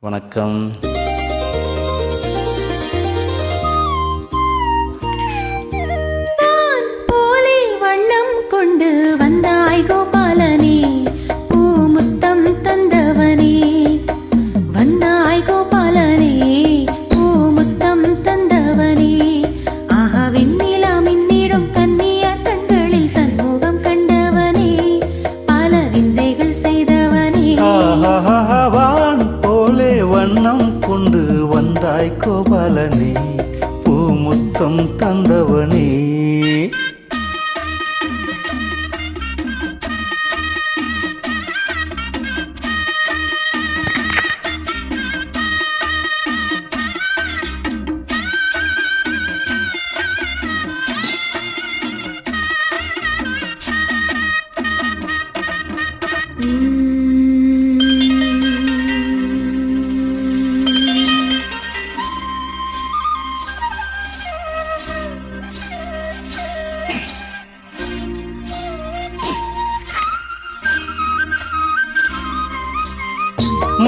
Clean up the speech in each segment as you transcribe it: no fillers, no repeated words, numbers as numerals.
வணக்கம். போலே வண்ணம் கொண்டு வந்தாய் கோபாலனே, பூமுத்தம் தந்தவனே. வந்தாய் கோபாலனே, பூமுத்தம் தந்தவனே. ஆஹா வெண்ணிலா மின்னிடும் கன்னியர் கண்களில் சண்முகம் கண்டவனே, பல விந்தைகள் செய்தவனே. வான் போலே வண்ணம் கொண்டு வந்தாய் கோபாலனே, பூமுத்தம் தந்தவனே.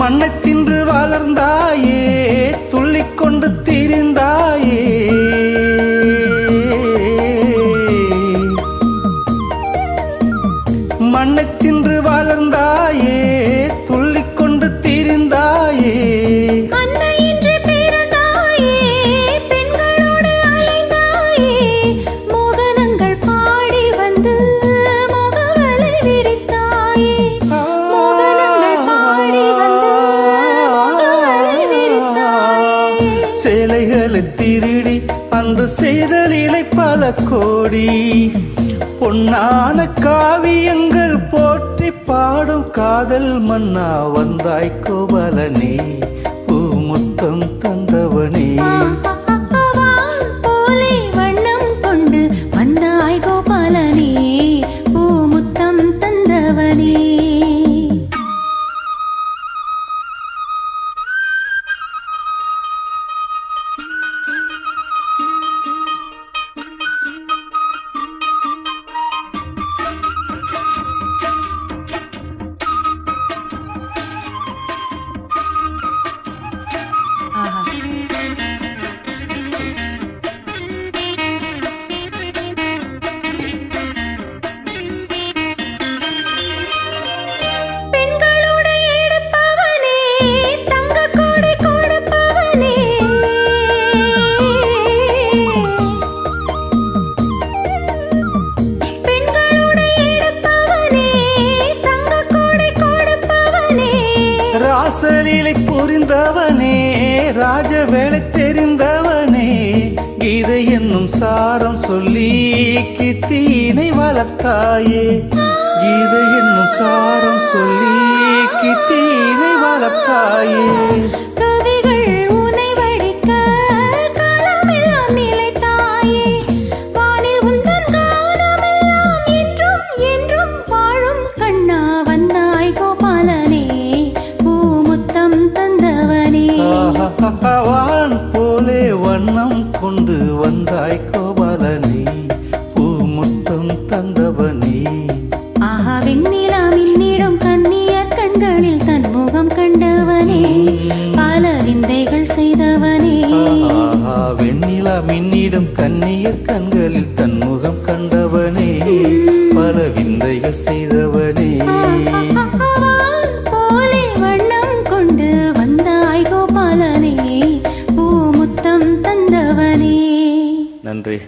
மண்ணை தின்று வளர்ந்தாயே, துள்ளிக்கொண்டு திரிந்தாயே. மண்ணை தின்று வளர்ந்தாயே, துள்ளிக்கொண்டு திரிந்தாயே. சேலைகளை திருடி அன்று செய்த லீலை பல கோடி. பொன்னான காவியங்கள் போற்றி பாடும் காதல் மன்னா வந்தாய் கோபாலனே, பூமுத்தம் தந்தவனே. போலே வண்ணம் கொண்டு வந்தாய் கோபாலனே, பூமுத்தம் தந்தவனே. ராசலீலை புரிந்தவனே, ராஜ வேலை தெரிந்தவனே. கீதை என்னும் சாரம் சொல்லி கித்தீனை வளர்த்தாயே. கீதை என்னும் சாரம் சொல்லி கித்தீனை வளர்த்தாயே. வான் போலே வண்ணம் கொண்டு வந்தாய் கோபாலனே, பூமுத்தம் தந்தவனே. ஆஹா வெண்ணிலா மின்னிடும் கன்னியர் கண்களில் தன்முகம் கண்டவனே, பல விந்தைகள் செய்தவனே. ஆஹா வெண்ணிலா மின்னிடும் கன்னியர் கண்களில் தன்முகம் கண்டவனே, பல விந்தைகள் செய்தவனே. போலே வண்ணம் கொண்டு வந்தாய் கோபாலனே, பூமுத்தம் தந்தவனே. நன்றி.